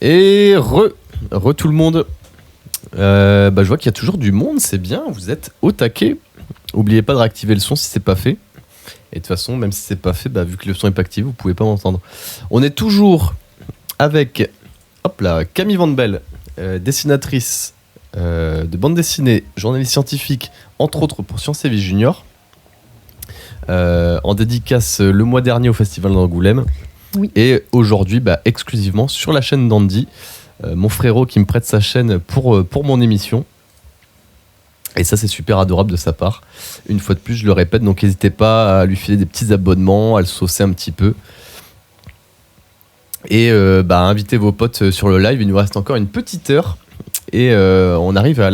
Et re tout le monde. Je vois qu'il y a toujours du monde, c'est bien, vous êtes au taquet. N'oubliez pas de réactiver le son si c'est pas fait. Et de toute façon, même si c'est pas fait, vu que le son est pas activé, vous pouvez pas m'entendre. On est toujours avec Camille Van Belle, dessinatrice de bande dessinée, journaliste scientifique, entre autres pour Science et Vie Junior. En dédicace le mois dernier au Festival d'Angoulême. Oui. Et aujourd'hui, exclusivement sur la chaîne d'Andy, mon frérot qui me prête sa chaîne pour mon émission. Et ça, c'est super adorable de sa part. Une fois de plus, je le répète, donc n'hésitez pas à lui filer des petits abonnements, à le saucer un petit peu. Et invitez vos potes sur le live. Il nous reste encore une petite heure. Et on arrive à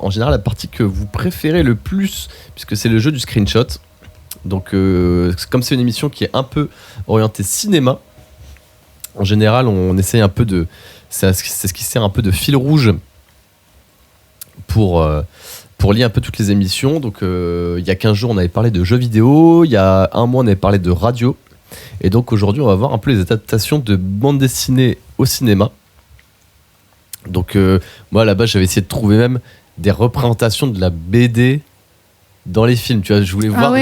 en général, la partie que vous préférez le plus, puisque c'est le jeu du screenshot. Donc, comme c'est une émission qui est un peu orientée cinéma, en général, on essaye un peu de... C'est ce qui sert un peu de fil rouge pour lier un peu toutes les émissions. Donc, il y a 15 jours, on avait parlé de jeux vidéo. Il y a un mois, on avait parlé de radio. Et donc, aujourd'hui, on va voir un peu les adaptations de bande dessinée au cinéma. Donc, moi, là-bas, j'avais essayé de trouver même des représentations de la BD dans les films. Tu vois, je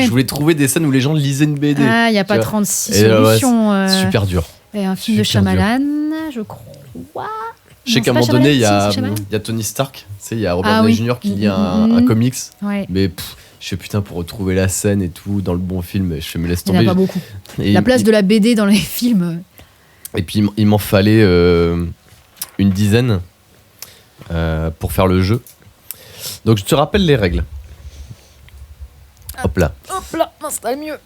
voulais trouver des scènes où les gens lisaient une BD. Ah, il n'y a pas 36 solutions. Super dur. Et un film de Shyamalan, je crois. Je sais qu'à un moment donné, il y a Tony Stark. Tu sais, il y a Robert Downey Jr. qui lit un comics. Ouais. Mais je fais putain, pour retrouver la scène et tout dans le bon film, je fais me laisse tomber. Il n'y en a pas beaucoup. La place de la BD dans les films. Et puis, il m'en fallait une dizaine pour faire le jeu. Donc, je te rappelle les règles. Hop là, ça va mieux.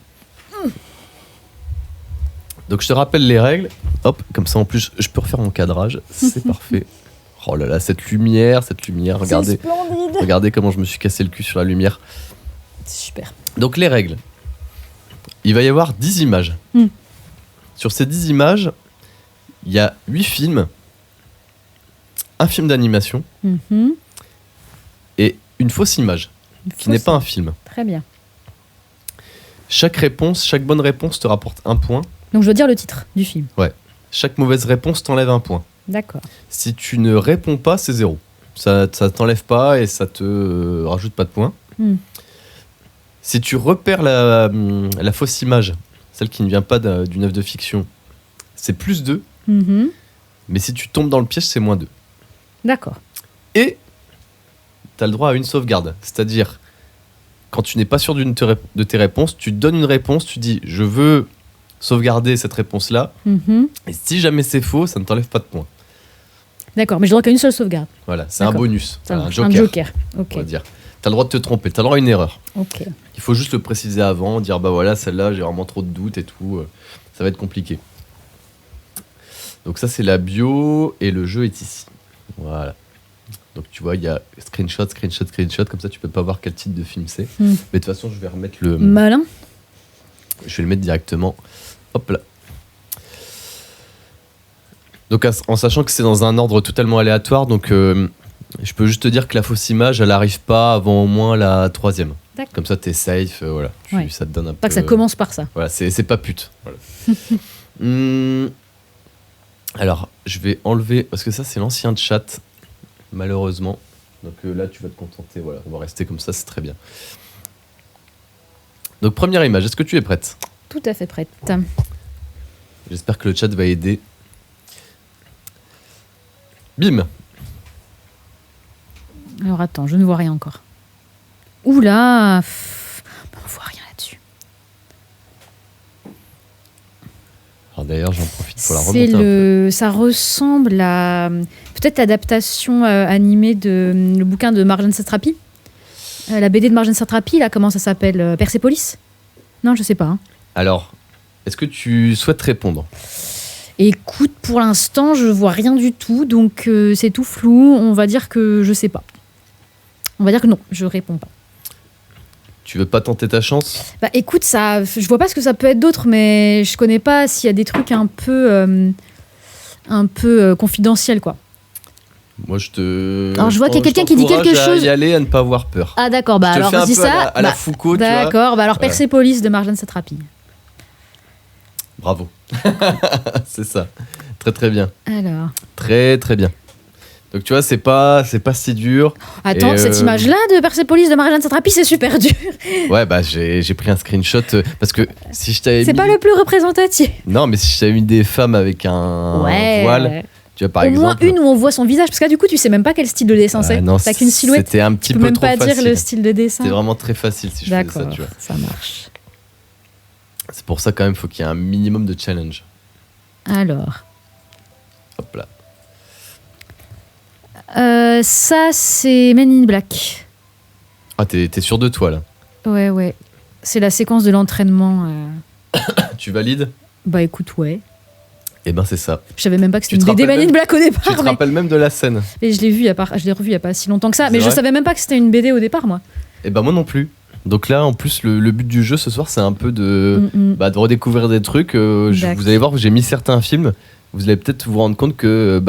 Donc je te rappelle les règles. Hop, comme ça en plus je peux refaire mon cadrage. C'est parfait. Oh là là, cette lumière, regardez. C'est splendide. Regardez comment je me suis cassé le cul sur la lumière. C'est super. Donc les règles. Il va y avoir 10 images. Sur ces 10 images, il y a 8 films, un film d'animation et une fausse image qui n'est pas un film. Très bien. Chaque bonne réponse te rapporte un point. Donc je dois dire le titre du film. Ouais. Chaque mauvaise réponse t'enlève un point. D'accord. Si tu ne réponds pas, c'est 0. Ça t'enlève pas et ça te rajoute pas de points. Si tu repères la fausse image, celle qui ne vient pas d'une œuvre de fiction, c'est plus 2. Mais si tu tombes dans le piège, c'est moins 2. D'accord. Et tu as le droit à une sauvegarde. C'est-à-dire, quand tu n'es pas sûr de tes réponses, tu donnes une réponse, tu dis « je veux sauvegarder cette réponse-là ». Et si jamais c'est faux, ça ne t'enlève pas de points. D'accord, mais je n'aurai qu'une seule sauvegarde. Voilà, c'est un bonus. Voilà, un joker. Un joker, ok. On va dire. Tu as le droit de te tromper, tu as le droit à une erreur. Ok. Il faut juste le préciser avant, dire voilà, celle-là, j'ai vraiment trop de doutes et tout. Ça va être compliqué. Donc ça, c'est la bio et le jeu est ici. Voilà. Donc tu vois, il y a screenshot, comme ça tu peux pas voir quel type de film c'est. Mais de toute façon, je vais remettre le... Malin. Je vais le mettre directement. Hop là. Donc en sachant que c'est dans un ordre totalement aléatoire, donc je peux juste te dire que la fausse image, elle arrive pas avant au moins la 3e. D'accord. Comme ça, t'es safe, voilà. Ça te donne un peu... Pas que ça commence par ça. Voilà, c'est pas pute. Voilà. Alors, je vais enlever... Parce que ça, c'est l'ancien chat, malheureusement. Donc là, tu vas te contenter. Voilà, on va rester comme ça, c'est très bien. Donc, première image, est-ce que tu es prête ? Tout à fait prête. J'espère que le chat va aider. Bim ! Alors attends, je ne vois rien encore. Oula, on voit rien là-dessus. Alors d'ailleurs, j'en profite pour la remonter un peu. Ça ressemble à peut-être l'adaptation animée de le bouquin de Marjane Satrapi. La BD de Marjane Satrapi, là, comment ça s'appelle ? Persépolis ? Non, je sais pas. Alors, est-ce que tu souhaites répondre ? Écoute, pour l'instant, je vois rien du tout, donc c'est tout flou. On va dire que je sais pas. On va dire que non, je réponds pas. Tu veux pas tenter ta chance ? Bah écoute, je vois pas ce que ça peut être d'autre, mais je connais pas s'il y a des trucs un peu confidentiels, quoi. Moi, alors, je vois qu'il y a quelqu'un qui dit quelque chose. À y aller, à ne pas avoir peur. Ah d'accord, bah alors dis ça. À la Foucault, tu vois. D'accord, bah alors Persépolis de Marjane Satrapi. Bravo. C'est ça. Très très bien. Alors. Très très bien. Donc tu vois, c'est pas si dur. Attends, Et, cette image-là de Persepolis de Marjane Satrapi, c'est super dur. Ouais, bah j'ai pris un screenshot parce que si je t'avais C'est mis... pas le plus représentatif. Non, mais si je t'avais mis des femmes avec un Ouais. voile, tu vois par Au exemple... moins une où on voit son visage, parce que là, du coup, tu sais même pas quel style de dessin c'est. non, T'as qu'une silhouette. C'était un petit Tu peux peu même trop pas facile. dire le style de dessin. C'était vraiment très facile si je faisais ça, D'accord, tu vois. ça marche. C'est pour ça quand même, faut qu'il y ait un minimum de challenge. Alors. Hop là. Ça, c'est Men in Black. Ah, t'es sûr de toi là. Ouais. C'est la séquence de l'entraînement. Tu valides? Bah écoute, ouais. Eh ben c'est ça. Je savais même pas que c'était Tu une te BD rappelles Men in même- Black au départ. Tu te mais- rappelles même de la scène? Et je l'ai revu il y a pas si longtemps que ça. C'est Mais je vrai savais même pas que c'était une BD au départ, moi. Eh ben moi non plus. Donc là, en plus, le but du jeu ce soir, c'est un peu de, de redécouvrir des trucs. D'accord. Vous allez voir, j'ai mis certains films. Vous allez peut-être vous rendre compte que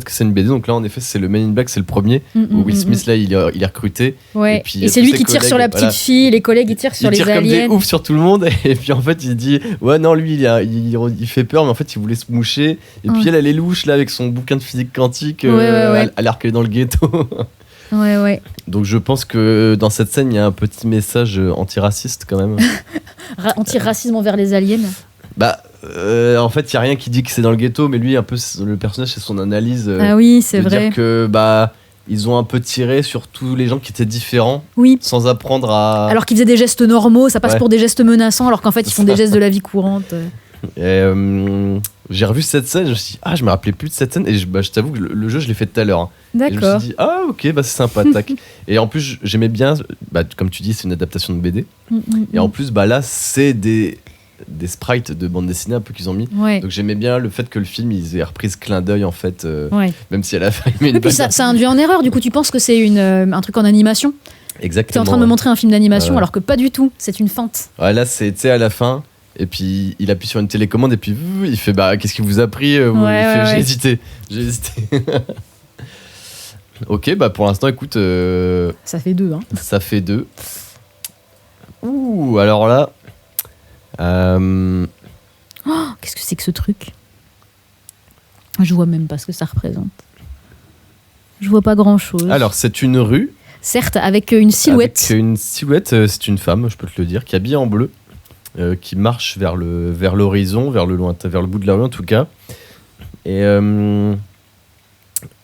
c'est une BD. Donc là, en effet, c'est le Men in Black, c'est le premier. Où Will Smith, là, il est recruté. Ouais. Et puis, Et c'est tous lui ses qui tire sur la collègues, petite voilà. fille, les collègues ils tirent sur Il les tire comme aliens. des oufs sur tout le monde. Et puis en fait, il dit ouais, non, lui, il fait peur, mais en fait, il voulait se moucher. Et puis elle est louche, là, avec son bouquin de physique quantique, Ouais. alors qu'elle est dans le ghetto. Ouais. Donc je pense que dans cette scène, il y a un petit message antiraciste quand même. Anti-racisme envers les aliens. Bah, en fait, il y a rien qui dit que c'est dans le ghetto, mais lui, un peu, le personnage, c'est son analyse. Ah oui, c'est de vrai. dire que ils ont un peu tiré sur tous les gens qui étaient différents, Oui. sans apprendre à. Alors qu'ils faisaient des gestes normaux, ça passe Ouais. pour des gestes menaçants, alors qu'en fait ils font Ça. des gestes de la vie courante. Et, j'ai revu cette scène, je me suis dit je me rappelais plus de cette scène, et je t'avoue que le jeu, je l'ai fait tout à l'heure. Et je me D'accord. suis dit ok, c'est sympa, tac. Et en plus, j'aimais bien, comme tu dis, c'est une adaptation de BD. Et en plus, là, c'est des sprites de bande dessinée un peu qu'ils ont mis. Ouais. Donc j'aimais bien le fait que le film, ils aient repris ce clin d'œil en fait, Ouais. même si à la fin, il met une Et puis blague. ça induit en erreur, du coup tu penses que c'est un truc en animation. T'es Exactement. en train de me montrer un film d'animation Ouais. alors que pas du tout, c'est une feinte. Ouais, là, c'est tu sais, à la fin. Et puis il appuie sur une télécommande et puis il fait qu'est-ce qui vous a pris Il fait, j'ai hésité. Ok, pour l'instant, écoute, Ça fait 2, hein. ça fait 2. Ouh, alors là, Qu'est-ce que c'est que ce truc? Je vois même pas ce que ça représente. Je vois pas grand chose. alors c'est une rue Certes, avec une silhouette. avec une silhouette. C'est une femme, je peux te le dire, qui est habillée en bleu, qui marche vers l'horizon, vers le lointain, vers le bout de la rue en tout cas. Et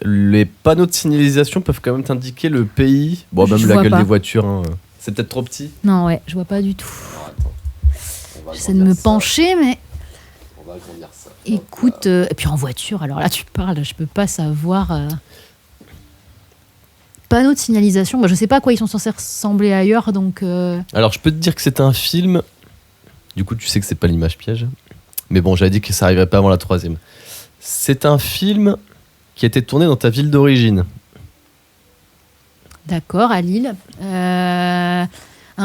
les panneaux de signalisation peuvent quand même t'indiquer le pays. Bon, même Je la vois gueule pas. des voitures. Hein. C'est peut-être trop petit. Non, ouais, je vois pas du tout. J'essaie de me pencher, mais On va agrandir ça. écoute. Et puis en voiture, alors là, tu parles, je peux pas savoir. Panneaux de signalisation, je sais pas à quoi ils sont censés ressembler ailleurs, donc. Alors, je peux te dire que c'est un film. Du coup, tu sais que c'est pas l'image piège. Mais bon, j'avais dit que ça arriverait pas avant la 3e. C'est un film qui a été tourné dans ta ville d'origine. D'accord, à Lille. Un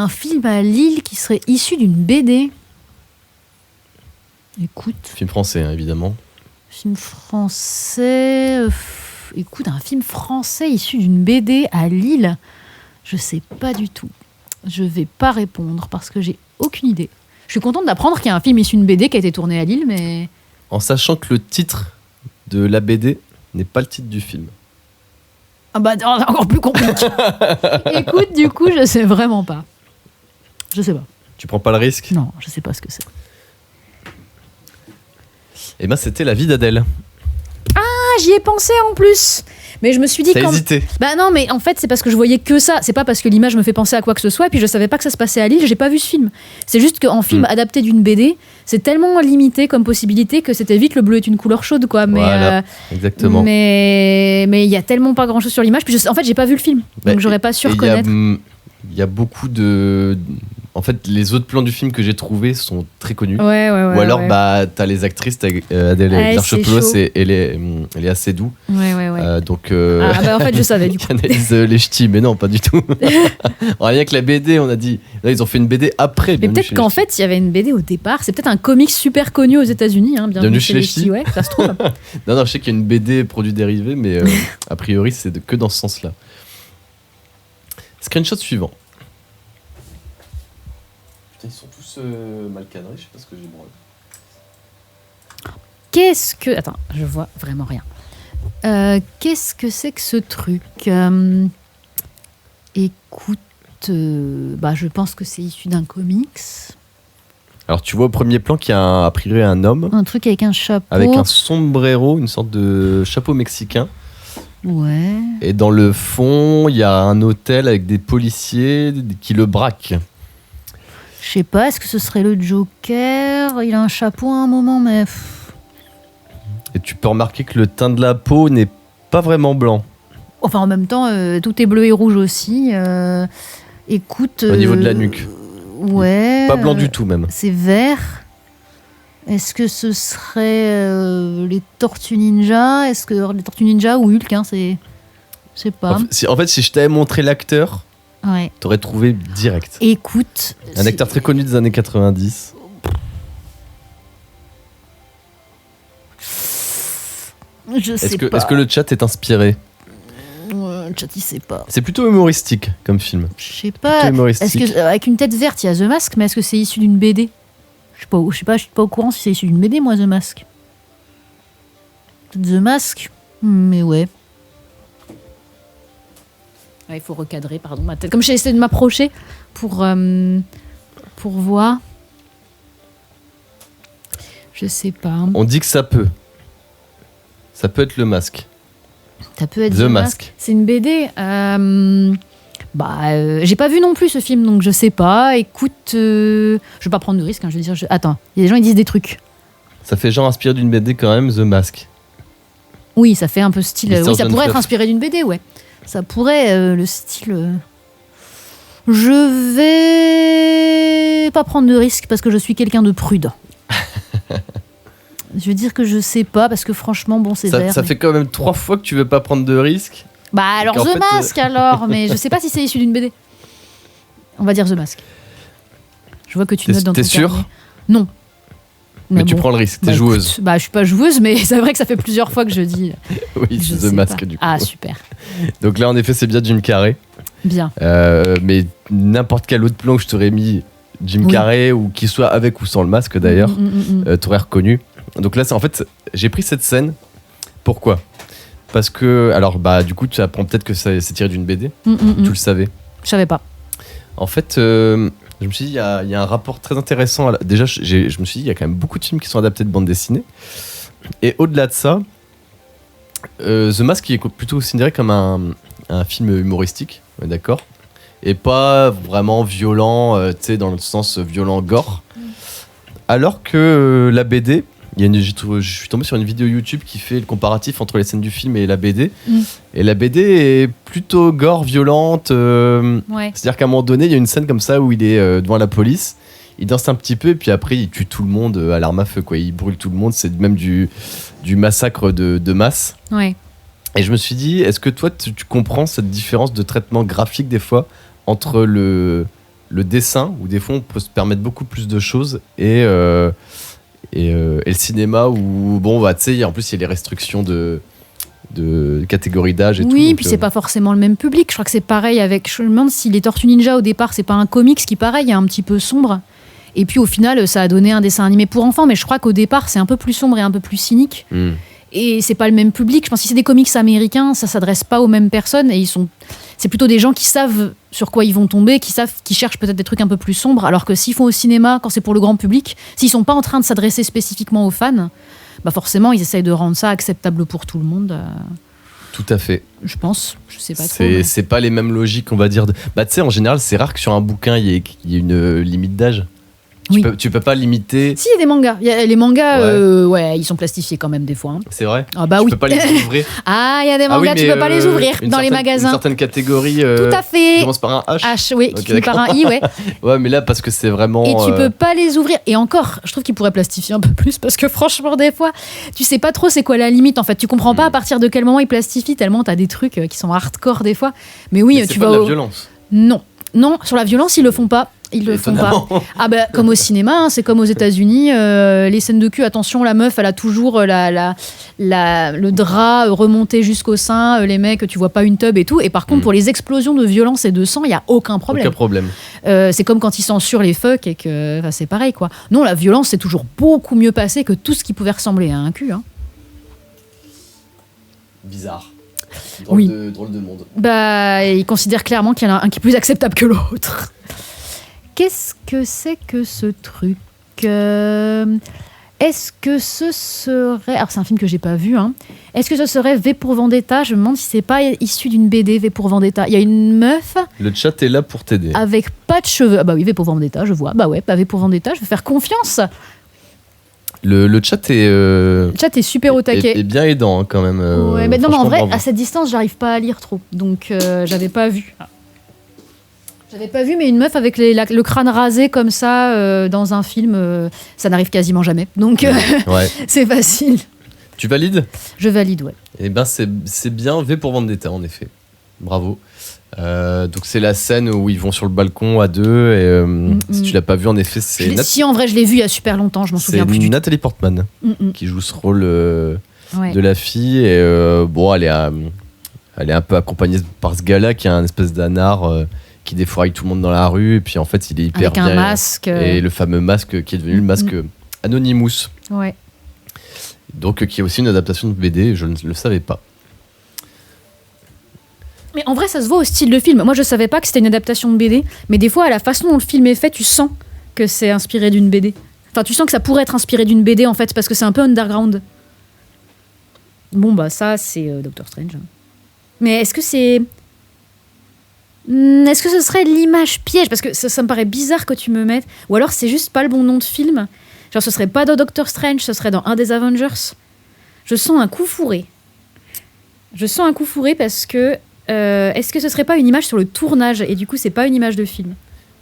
film à Lille qui serait issu d'une BD. Écoute, Film français, hein, évidemment. film français. Écoute, un film français issu d'une BD à Lille. Je sais pas du tout. Je vais pas répondre parce que j'ai aucune idée. Je suis contente d'apprendre qu'il y a un film issu d'une BD qui a été tourné à Lille, mais. En sachant que le titre de la BD n'est pas le titre du film. Ah bah, c'est encore plus compliqué. Écoute, du coup, je sais vraiment pas. Je sais pas. Tu prends pas le risque? Non, je sais pas ce que c'est. Eh ben, c'était La vie d'Adèle. Ah, j'y ai pensé en plus. Mais je me suis dit T'as hésité. Bah non, mais en fait, c'est parce que je voyais que ça. C'est pas parce que l'image me fait penser à quoi que ce soit. Et puis je savais pas que ça se passait à Lille. J'ai pas vu ce film. C'est juste qu'en film adapté d'une BD, c'est tellement limité comme possibilité que c'était vite le bleu est une couleur chaude, quoi. Mais Voilà, exactement. mais il y a tellement pas grand chose sur l'image. Puis en fait, j'ai pas vu le film, donc j'aurais pas su Et reconnaître. Il y a beaucoup de. En fait, les autres plans du film que j'ai trouvés sont très connus. Ouais. Ou alors, ouais. t'as les actrices, t'as Adèle Ouais, Exarchopoulos c'est chaud. et elle est assez doux. Ouais. Donc, Ah bah en fait, je savais du coup. qui analyse les ch'tis, mais non, pas du tout. Rien que la BD, on a dit. Là, ils ont fait une BD après. Mais Bienvenue peut-être chez qu'en les ch'tis. fait, il y avait une BD au départ. C'est peut-être un comic super connu aux États-Unis. Hein, Bienvenue chez les ch'tis. Ouais, ça se trouve. Non, je sais qu'il y a une BD produit dérivé, mais a priori, c'est que dans ce sens-là. Screenshot suivant. Putain, ils sont tous mal cadrés, je sais pas ce que j'ai branlé. Qu'est-ce que... Attends, je vois vraiment rien. Qu'est-ce que c'est que ce truc Écoute, je pense que c'est issu d'un comics. Alors tu vois au premier plan qu'il y a a priori un homme. Un truc avec un chapeau. Avec un sombrero, une sorte de chapeau mexicain. Ouais. Et dans le fond, il y a un hôtel avec des policiers qui le braquent. Je sais pas, est-ce que ce serait le Joker ? Il a un chapeau à un moment, mais... Et tu peux remarquer que le teint de la peau n'est pas vraiment blanc. Enfin, en même temps, tout est bleu et rouge aussi. Écoute... Au niveau de la nuque. Ouais. Pas blanc du tout, même. C'est vert. Est-ce que ce serait les Tortues Ninja ? Est-ce que les Tortues Ninja ou Hulk, c'est... Je sais pas. En fait, si je t'avais montré l'acteur, ouais. T'aurais trouvé direct. Écoute... Un acteur très connu des années 90. Est-ce que le chat est inspiré ? Le chat, il sait pas. C'est plutôt humoristique comme film. Je sais pas. Est-ce que avec une tête verte, il y a The Mask, mais est-ce que c'est issu d'une BD ? Je suis pas au courant si c'est issu d'une BD, moi, The Mask. The Mask, mais ouais. Il faut recadrer, pardon, ma tête. Comme j'ai essayé de m'approcher pour voir. Je sais pas. On dit que ça peut. Ça peut être le masque. Ça peut être The Mask. C'est une BD. J'ai pas vu non plus ce film, donc je sais pas. Écoute, je vais pas prendre de risque. Je veux dire, attends, il y a des gens qui disent des trucs. Ça fait genre inspiré d'une BD quand même, The Mask. Oui, ça fait un peu style. Oui, ça pourrait être Fluff. inspiré d'une BD, ouais. Ça pourrait le style. Je vais pas prendre de risque parce que je suis quelqu'un de prudent. Je veux dire que je sais pas parce que franchement, bon, c'est vert. Ça fait quand même 3 fois que tu veux pas prendre de risques. Bah alors The Mask alors, mais je sais pas si c'est issu d'une BD. On va dire The Mask. Je vois que tu notes dans ton T'es sûr ? carnet. Non. Mais tu prends le risque, t'es joueuse. Écoute, je suis pas joueuse, mais c'est vrai que ça fait plusieurs fois que je dis. Oui, c'est The Mask du coup. Ah super. Donc là en effet c'est bien Jim Carrey. Bien. Mais n'importe quel autre plan que je t'aurais mis Jim Carrey ou qu'il soit avec ou sans le masque d'ailleurs, t'aurais reconnu. Donc là en fait j'ai pris cette scène. Pourquoi ? Parce que, alors, du coup, tu apprends peut-être que c'est tiré d'une BD. Tu le savais ? Je savais pas. En fait, je me suis dit, il y a un rapport très intéressant. Déjà, je me suis dit, il y a quand même beaucoup de films qui sont adaptés de bande dessinée. Et au-delà de ça, The Mask est plutôt considéré comme un film humoristique, d'accord ? Et pas vraiment violent, tu sais, dans le sens violent gore. Alors que la BD... je suis tombé sur une vidéo YouTube qui fait le comparatif entre les scènes du film et la BD. Et la BD est plutôt gore, violente. Ouais. C'est-à-dire qu'à un moment donné, il y a une scène comme ça où il est devant la police, il danse un petit peu et puis après il tue tout le monde à l'arme à feu, quoi. Il brûle tout le monde, c'est même du massacre de masse. Ouais. Et je me suis dit, est-ce que toi tu comprends cette différence de traitement graphique des fois entre le dessin, où des fois on peut se permettre beaucoup plus de choses, et le cinéma où tu sais, en plus il y a les restrictions de catégorie d'âge et tout. Oui, puis c'est pas forcément le même public. Je crois que c'est pareil avec... Je me demande si les Tortues Ninja au départ c'est pas un comics qui pareil est un petit peu sombre. Et puis au final ça a donné un dessin animé pour enfants, mais je crois qu'au départ c'est un peu plus sombre et un peu plus cynique. Et c'est pas le même public. Je pense que si c'est des comics américains, ça s'adresse pas aux mêmes personnes et c'est plutôt des gens qui savent sur quoi ils vont tomber, qui cherchent peut-être des trucs un peu plus sombres, alors que s'ils font au cinéma, quand c'est pour le grand public, s'ils sont pas en train de s'adresser spécifiquement aux fans, forcément ils essayent de rendre ça acceptable pour tout le monde. Tout à fait. Je pense, je sais pas trop. C'est pas les mêmes logiques, on va dire. Tu sais, en général, c'est rare que sur un bouquin il y ait une limite d'âge. Oui. Tu peux pas limiter. Si, il y a des mangas. Les mangas, ils sont plastifiés quand même des fois. C'est vrai ? Ah bah tu oui. peux pas les ouvrir. Ah, il y a des mangas, tu peux pas les ouvrir dans les magasins. Une certaine catégorie. Tout à fait. Qui commence par un H. H, oui, qui finit par un I, ouais. Ouais, mais là, parce que c'est vraiment. Et tu peux pas les ouvrir. Et encore, je trouve qu'ils pourraient plastifier un peu plus, parce que franchement, des fois, tu sais pas trop c'est quoi la limite. En fait, tu comprends pas à partir de quel moment ils plastifient, tellement t'as des trucs qui sont hardcore des fois. Mais oui, mais tu c'est vas. pas de la violence. Non, sur la violence, ils le font pas. Ils le font pas. Étonnamment. Ah bah, comme au cinéma, hein, c'est comme aux États-Unis, les scènes de cul, attention, la meuf, elle a toujours le drap remonté jusqu'au sein, les mecs, tu vois pas une tub et tout. Et par contre, pour les explosions de violence et de sang, il y a aucun problème. Aucun problème. C'est comme quand ils censurent les fuck et que c'est pareil, quoi. Non, la violence, c'est toujours beaucoup mieux passé que tout ce qui pouvait ressembler à un cul. Hein. Bizarre. Oui. Drôle de monde. Bah, ils considèrent clairement qu'il y en a un qui est plus acceptable que l'autre. Qu'est-ce que c'est que ce truc Est-ce que ce serait... Alors, c'est un film que j'ai pas vu. Hein. Est-ce que ce serait V pour Vendetta? Je me demande si c'est pas issu d'une BD, V pour Vendetta. Il y a une meuf... Le chat est là pour t'aider. Avec pas de cheveux. Ah bah oui, V pour Vendetta, je vois. Bah ouais, V pour Vendetta, je vais faire confiance. Le chat est... Le chat est super au taquet. est bien aidant, hein, quand même. Ouais, mais non, mais en vrai, bravo. à cette distance, j'arrive pas à lire trop. Donc, j'avais pas vu. J'avais pas vu, mais une meuf avec le crâne rasé comme ça dans un film, ça n'arrive quasiment jamais. Donc, Ouais. c'est facile. Tu valides? Je valide, ouais. Eh ben, c'est bien V pour Vendetta, en effet. Bravo. Donc, c'est la scène où ils vont sur le balcon à deux. Et si tu l'as pas vu, en effet, c'est Si, en vrai, je l'ai vu il y a super longtemps, je m'en souviens plus du tout. Nathalie Portman qui joue ce rôle Ouais. de la fille. Et bon, elle est un peu accompagnée par ce gars-là qui a un espèce d'anard qui défouraille tout le monde dans la rue. Et puis, en fait, il est hyper Avec un bien. masque. Et le fameux masque qui est devenu le masque Anonymous. Ouais. Donc, qui est aussi une adaptation de BD, je ne le savais pas. Mais en vrai, ça se voit au style de film. Moi, je savais pas que c'était une adaptation de BD, mais des fois, à la façon dont le film est fait, tu sens que c'est inspiré d'une BD. Enfin, tu sens que ça pourrait être inspiré d'une BD, en fait, parce que c'est un peu underground. Bon, bah, ça, c'est Doctor Strange. Mais est-ce que c'est... Est-ce que ce serait l'image piège? Parce que ça me paraît bizarre que tu me mettes. Ou alors, c'est juste pas le bon nom de film. Genre, ce serait pas dans Doctor Strange, ce serait dans un des Avengers. Je sens un coup fourré. Je sens un coup fourré parce que... est-ce que ce serait pas une image sur le tournage et du coup c'est pas une image de film?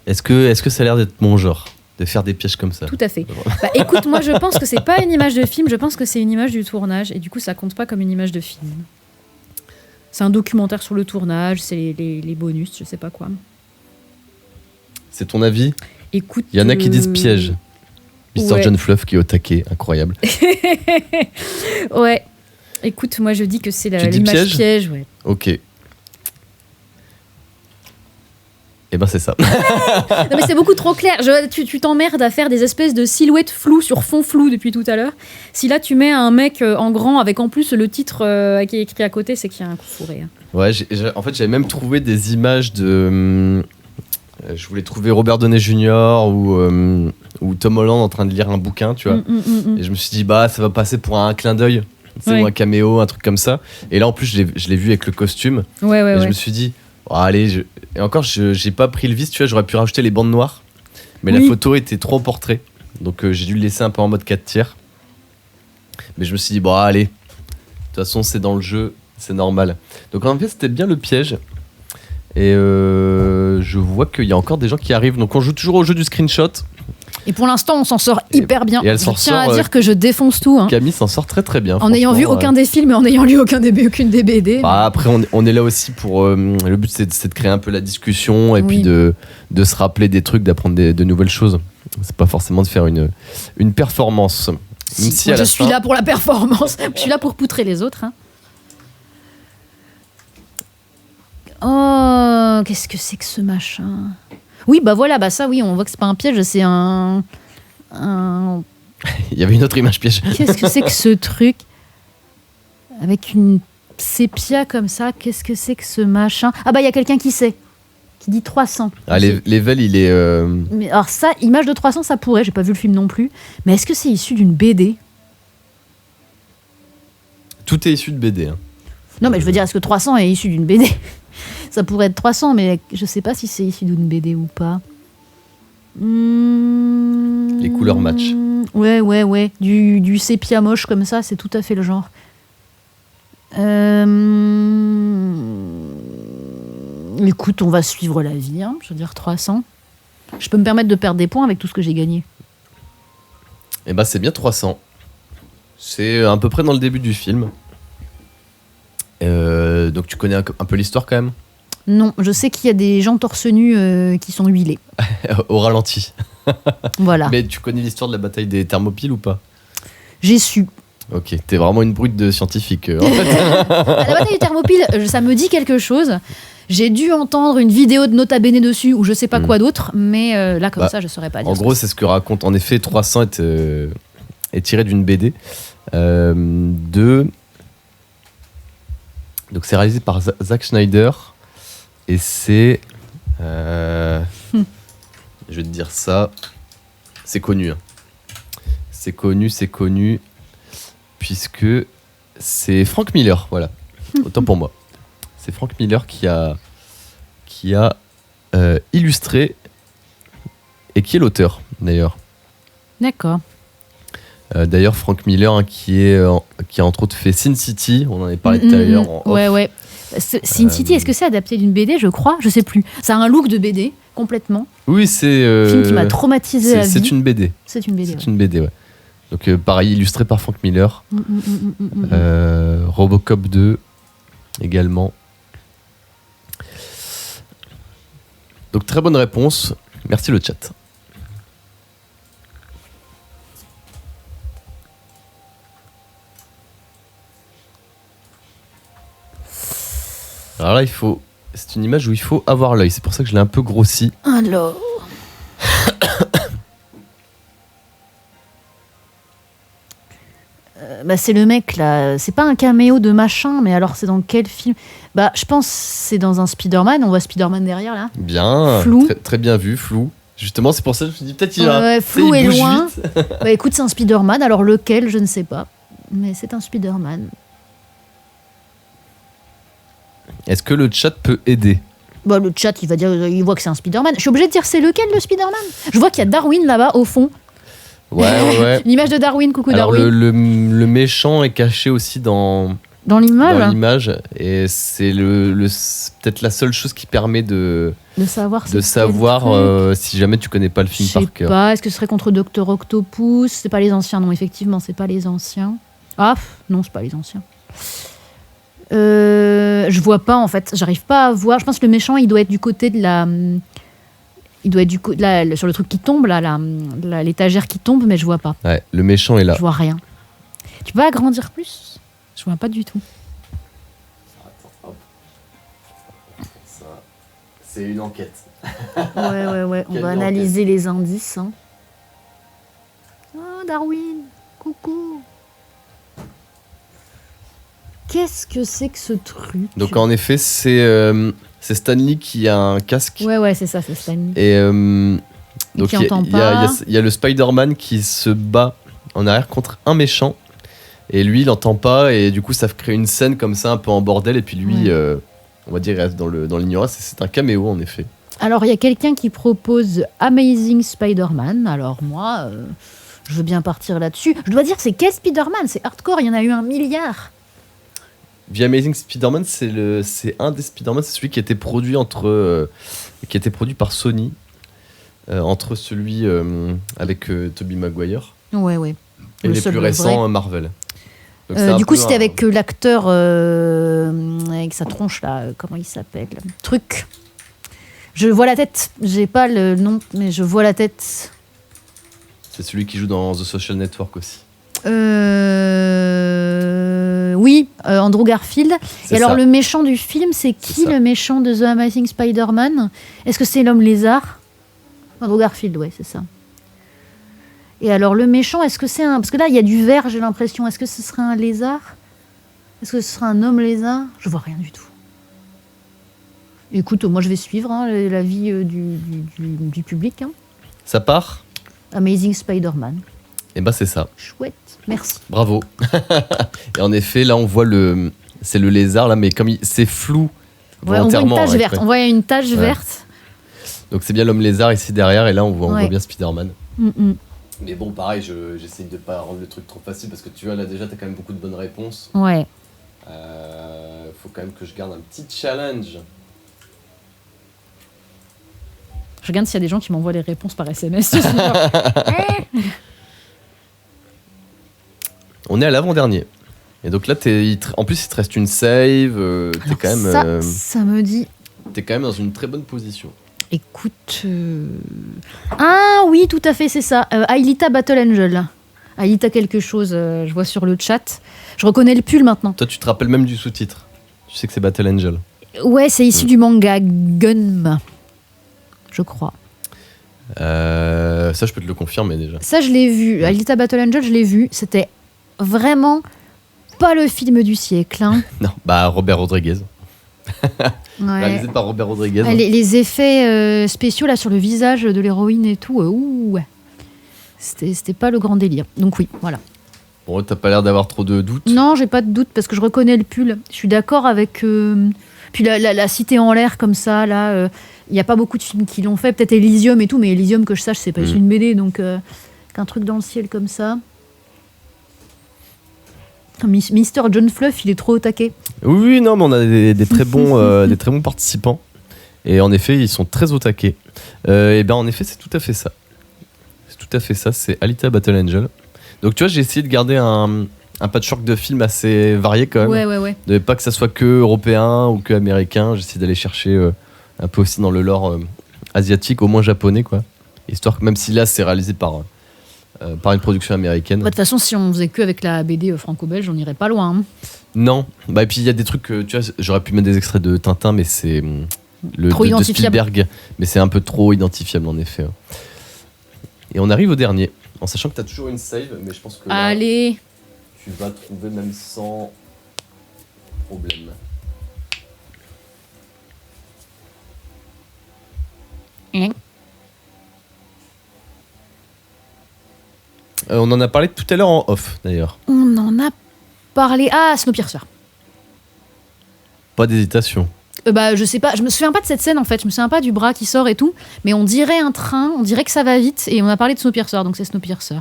Est-ce que ça a l'air d'être mon genre de faire des pièges comme ça? Tout à fait. Bah, écoute, moi je pense que c'est pas une image de film, je pense que c'est une image du tournage et du coup ça compte pas comme une image de film. C'est un documentaire sur le tournage, c'est les bonus, je sais pas quoi. C'est ton avis? Écoute, Il y en a qui disent piège. Mr. ouais. John Fluff qui est au taquet, incroyable. Ouais. Écoute, moi je dis que c'est Tu dis l'image piège, ouais. Ok. Et ben c'est ça. Non mais c'est beaucoup trop clair. Tu t'emmerdes à faire des espèces de silhouettes floues sur fond flou depuis tout à l'heure. Si là tu mets un mec en grand avec en plus le titre qui est écrit à côté, c'est qu'il y a un coup fourré. Hein. Ouais, en fait j'avais même trouvé des images de... je voulais trouver Robert Downey Jr. ou Tom Holland en train de lire un bouquin, tu vois. Et je me suis dit, bah ça va passer pour un clin d'œil. C'est Ouais. un caméo, un truc comme ça. Et là en plus je l'ai vu avec le costume. Ouais, Et ouais. je me suis dit, oh, allez, et encore, j'ai pas pris le vice, tu vois, j'aurais pu rajouter les bandes noires. Mais la Oui. photo était trop en portrait. Donc j'ai dû le laisser un peu en mode 4 tiers. Mais je me suis dit, bon, allez, de toute façon, c'est dans le jeu, c'est normal. Donc en fait, c'était bien le piège. Et je vois qu'il y a encore des gens qui arrivent. Donc on joue toujours au jeu du screenshot. Et pour l'instant, on s'en sort hyper bien. et elle Je s'en tiens sort, à dire que je défonce tout. Hein. Camille s'en sort très très bien. En n'ayant vu aucun des films et en n'ayant lu aucune des BD. Bah, après, on est là aussi pour... le but, c'est de créer un peu la discussion et Oui. puis de se rappeler des trucs, d'apprendre de nouvelles choses. C'est pas forcément de faire une performance. Même si Moi, à la je suis fin- là pour la performance. Je suis là pour poutrer les autres. Hein. Oh, qu'est-ce que c'est que ce machin? Oui, bah voilà, bah ça, oui, on voit que c'est pas un piège, c'est un... Il y avait une autre image piège. Qu'est-ce que c'est que ce truc? Avec une sépia comme ça, qu'est-ce que c'est que ce machin? Ah bah, il y a quelqu'un qui sait, qui dit 300. Ah, Level, il est... Mais alors ça, image de 300, ça pourrait, j'ai pas vu le film non plus. Mais est-ce que c'est issu d'une BD? Tout est issu de BD. Hein. Non, mais je veux dire, est-ce que 300 est issu d'une BD? Ça pourrait être 300, mais je sais pas si c'est issu d'une BD ou pas. Les couleurs match. Ouais. Du sépia moche comme ça, c'est tout à fait le genre. Écoute, on va suivre la vie, hein, je veux dire 300. Je peux me permettre de perdre des points avec tout ce que j'ai gagné. Et bah, c'est bien 300. C'est à peu près dans le début du film. Donc tu connais un peu l'histoire quand même? Non, je sais qu'il y a des gens torse nu qui sont huilés. Au ralenti. Voilà. Mais tu connais l'histoire de la bataille des Thermopyles ou pas? J'ai su. Ok, t'es vraiment une brute de scientifique. En fait. La bataille des Thermopyles, ça me dit quelque chose. J'ai dû entendre une vidéo de Nota Bene dessus ou je sais pas quoi d'autre, mais là, comme ça, je saurais pas dire. En gros, c'est ce que raconte. En effet, 300 est tiré d'une BD Donc, c'est réalisé par Zack Snyder et c'est. Je vais te dire ça. C'est connu. Hein. C'est connu. Puisque c'est Frank Miller, voilà. Autant pour moi. C'est Frank Miller qui a illustré et qui est l'auteur, d'ailleurs. D'accord. D'ailleurs, Frank Miller, hein, qui a entre autres fait Sin City, on en avait parlé tout à l'heure. En off. Ouais. Sin City, est-ce que c'est adapté d'une BD, je crois? Je sais plus. Ça a un look de BD, complètement. Oui, c'est... film qui m'a traumatisé à vie. C'est une BD. C'est une BD, C'est une BD, ouais. Donc, pareil, illustré par Frank Miller. Robocop 2, également. Donc, très bonne réponse. Merci le chat. Alors là, c'est une image où il faut avoir l'œil. C'est pour ça que je l'ai un peu grossi. Alors. C'est le mec là. C'est pas un caméo de machin, mais alors c'est dans quel film? Je pense que c'est dans un Spider-Man. On voit Spider-Man derrière là. Bien. Flou. Très, très bien vu, flou. Justement, c'est pour ça que je me suis dit peut-être il va. Ouais, flou et bouge loin. vite. Écoute, c'est un Spider-Man. Alors lequel, je ne sais pas. Mais c'est un Spider-Man. Est-ce que le chat peut aider? Le chat, il voit que c'est un Spider-Man. Je suis obligée de dire c'est lequel le Spider-Man? Je vois qu'il y a Darwin là-bas au fond. Ouais. L'image de Darwin, coucou Alors, Darwin. le méchant est caché aussi dans l'image. Et c'est peut-être la seule chose qui permet de savoir si jamais tu connais pas le film par cœur. Je sais pas, est-ce que ce serait contre Dr Octopus? C'est pas les anciens, non, effectivement, c'est pas les anciens. Non, c'est pas les anciens. Je vois pas en fait, j'arrive pas à voir. Je pense que le méchant il doit être du côté de la. Il doit être sur le truc qui tombe, l'étagère qui tombe, mais je vois pas. Ouais, le méchant est là. Je vois rien. Tu peux agrandir plus? Je vois pas du tout. Ça, c'est une enquête. Ouais. On va analyser les indices. Hein. Oh, Darwin, coucou. Qu'est-ce que c'est que ce truc? Donc en effet, c'est Stanley qui a un casque. Ouais, c'est ça, c'est Stanley. Et donc qui entend pas. Il y a le Spider-Man qui se bat en arrière contre un méchant. Et lui, il n'entend pas. Et du coup, ça crée une scène comme ça, un peu en bordel. Et puis lui, on va dire, il reste dans l'ignorance. C'est un caméo, en effet. Alors, il y a quelqu'un qui propose Amazing Spider-Man. Alors moi, je veux bien partir là-dessus. Je dois dire, c'est quel Spider-Man? C'est hardcore, il y en a eu 1 milliard. The Amazing Spider-Man, c'est un des Spider-Man, c'est celui qui a été produit par Sony, entre celui avec Tobey Maguire Ouais. et les plus récents Marvel. Donc du coup, c'était avec l'acteur avec sa tronche là, comment il s'appelle? Truc. Je vois la tête, j'ai pas le nom, mais je vois la tête. C'est celui qui joue dans The Social Network aussi. Oui, Andrew Garfield. C'est et alors, ça. le méchant du film, c'est qui le méchant de The Amazing Spider-Man? Est-ce que c'est l'homme lézard? Andrew Garfield, ouais, c'est ça. Et alors, le méchant, est-ce que c'est un... Parce que là, il y a du vert, j'ai l'impression. Est-ce que ce serait un lézard? Est-ce que ce serait un homme lézard? Je vois rien du tout. Écoute, moi, je vais suivre l'avis du public. Hein. Ça part? Amazing Spider-Man. Et c'est ça. Chouette, merci. Bravo. Et en effet, là, on voit c'est le lézard, là, mais comme c'est flou. Ouais, on voit une tache verte. On voit une tache verte. Donc c'est bien l'homme lézard ici derrière, et là, on voit bien Spider-Man. Mm-mm. Mais bon, pareil, j'essaie de pas rendre le truc trop facile, parce que tu vois, là, déjà, t'as quand même beaucoup de bonnes réponses. Ouais. Faut quand même que je garde un petit challenge. Je regarde s'il y a des gens qui m'envoient les réponses par SMS. On est à l'avant-dernier. Et donc là, en plus, il te reste une save. T'es quand même. Ça me dit t'es quand même dans une très bonne position. Écoute... Ah oui, tout à fait, c'est ça. Aelita Battle Angel. Aelita quelque chose, je vois sur le chat. Je reconnais le pull maintenant. Toi, tu te rappelles même du sous-titre. Tu sais que c'est Battle Angel. Ouais, c'est issu du manga Gunma, je crois. Ça, je peux te le confirmer déjà. Ça, je l'ai vu. Aelita Battle Angel, je l'ai vu. C'était vraiment pas le film du siècle. Hein. Non, bah Robert Rodriguez. Ouais. Réalisé par Robert Rodriguez. Les effets spéciaux là sur le visage de l'héroïne et tout, ouais. C'était pas le grand délire. Donc oui, voilà. Bon, t'as pas l'air d'avoir trop de doutes. Non, j'ai pas de doute parce que je reconnais le pull. Je suis d'accord avec... Puis la cité en l'air comme ça, là, il n'y a pas beaucoup de films qui l'ont fait. Peut-être Elysium et tout, mais Elysium, que je sache, c'est pas une BD, donc qu'un truc dans le ciel comme ça. Mister John Fluff, il est trop au taquet. Oui, non, mais on a des très bons, des très bons participants. Et en effet, ils sont très au taquet. Et ben en effet, c'est tout à fait ça. C'est tout à fait ça, c'est Alita Battle Angel. Donc tu vois, j'ai essayé de garder un patchwork de films assez varié quand même. Ouais. De pas que ça soit que européen ou que américain. J'essaie d'aller chercher un peu aussi dans le lore asiatique, au moins japonais, quoi. Histoire que même si là, c'est réalisé par une production américaine. De toute façon, si on faisait que avec la BD franco-belge, on n'irait pas loin. Hein. Non. Bah, et puis il y a des trucs, tu vois, j'aurais pu mettre des extraits de Tintin, mais c'est trop de identifiable. Spielberg. Mais c'est un peu trop identifiable en effet. Et on arrive au dernier, en sachant que tu as toujours une save, mais je pense que là, Allez. tu vas trouver même sans problème. On en a parlé tout à l'heure en off, d'ailleurs. On en a parlé... Ah, Snowpiercer. Pas d'hésitation. Bah, je sais pas, je me souviens pas de cette scène en fait, je me souviens pas du bras qui sort et tout, mais on dirait un train, on dirait que ça va vite, et on a parlé de Snowpiercer, donc c'est Snowpiercer.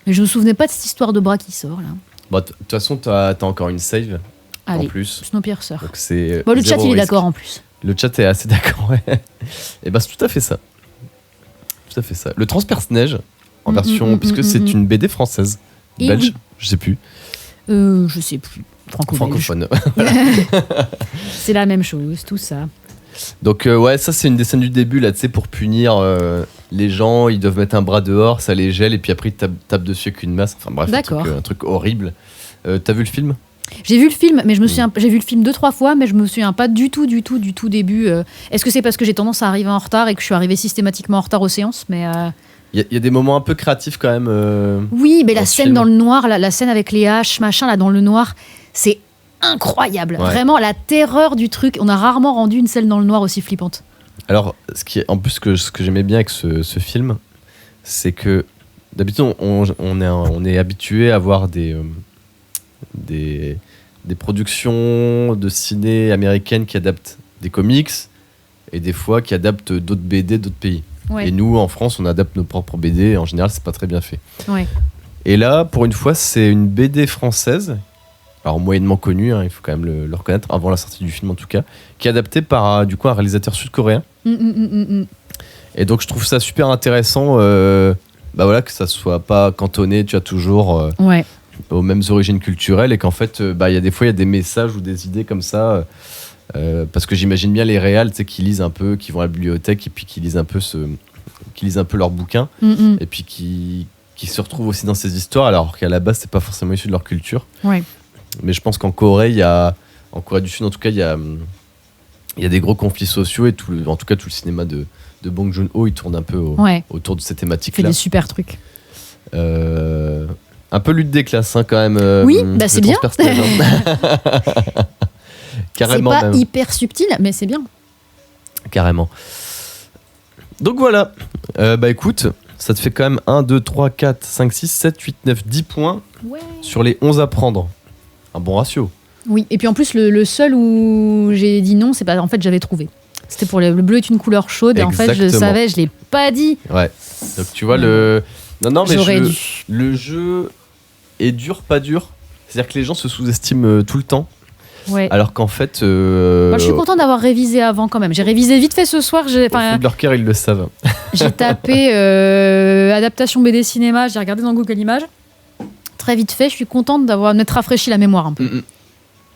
Mais je me souvenais pas de cette histoire de bras qui sort là. Bon, de toute façon, t'as encore une save. Allez, en plus. Snowpiercer. Donc c'est bon, le chat il est risque. d'accord en plus. Le chat est assez d'accord, ouais. Et bah c'est tout à fait ça. Tout à fait ça. Le Transperce-Neige, en version, puisque c'est une BD française. Et Belge, oui. je sais plus. Je sais plus. Francophone. C'est la même chose, tout ça. Donc ouais, ça c'est une des scènes du début là, tu sais, pour punir les gens, ils doivent mettre un bras dehors, ça les gèle et puis après ils tapent dessus avec une masse. Enfin bref, un truc horrible. T'as vu le film ? J'ai vu le film, mais j'ai vu le film 2-3 fois, mais je me souviens pas du tout début. Est-ce que c'est parce que j'ai tendance à arriver en retard et que je suis arrivée systématiquement en retard aux séances, mais il y a des moments un peu créatifs quand même. Oui, mais la scène dans le noir, la scène avec les haches, machin, là dans le noir, c'est incroyable. Ouais. Vraiment, la terreur du truc. On a rarement rendu une scène dans le noir aussi flippante. Alors, en plus, ce que j'aimais bien avec ce film, c'est que d'habitude, on est habitué à voir des productions de ciné américaines qui adaptent des comics et des fois qui adaptent d'autres BD d'autres pays. Ouais. Et nous, en France, on adapte nos propres BD et en général, c'est pas très bien fait. Ouais. Et là, pour une fois, c'est une BD française, alors moyennement connue, hein, il faut quand même le reconnaître, avant la sortie du film en tout cas, qui est adaptée par du coup, un réalisateur sud-coréen. Et donc, je trouve ça super intéressant voilà, que ça soit pas cantonné, tu as toujours aux mêmes origines culturelles et qu'en fait, il y a des fois, il y a des messages ou des idées comme ça. Parce que j'imagine bien les réals, tu sais, qui lisent un peu, qui vont à la bibliothèque et puis qui lisent un peu leurs bouquins et puis qui se retrouvent aussi dans ces histoires alors qu'à la base c'est pas forcément issu de leur culture. Ouais. Mais je pense qu'en Corée, en Corée du Sud en tout cas, il y a des gros conflits sociaux et en tout cas tout le cinéma de Bong Joon-ho il tourne un peu autour de ces thématiques-là. Il fait des super trucs. Un peu lutte des classes hein, quand même. Oui, c'est bien. Carrément, c'est pas hyper subtil, mais c'est bien. Carrément. Donc voilà. Écoute, ça te fait quand même 1, 2, 3, 4, 5, 6, 7, 8, 9, 10 points sur les 11 à prendre. Un bon ratio. Oui, et puis en plus, le seul où j'ai dit non, c'est pas. En fait, j'avais trouvé. C'était pour le bleu est une couleur chaude, et en fait, je savais, je l'ai pas dit. Ouais. Donc tu vois, Non, mais le jeu est dur, pas dur. C'est-à-dire que les gens se sous-estiment tout le temps. Ouais. Alors qu'en fait... je suis content d'avoir révisé avant quand même. J'ai révisé vite fait ce soir. Au fond de leur cœur, ils le savent. J'ai tapé adaptation BD cinéma, j'ai regardé dans Google Images. Très vite fait, je suis contente d'avoir m'être rafraîchi la mémoire un peu.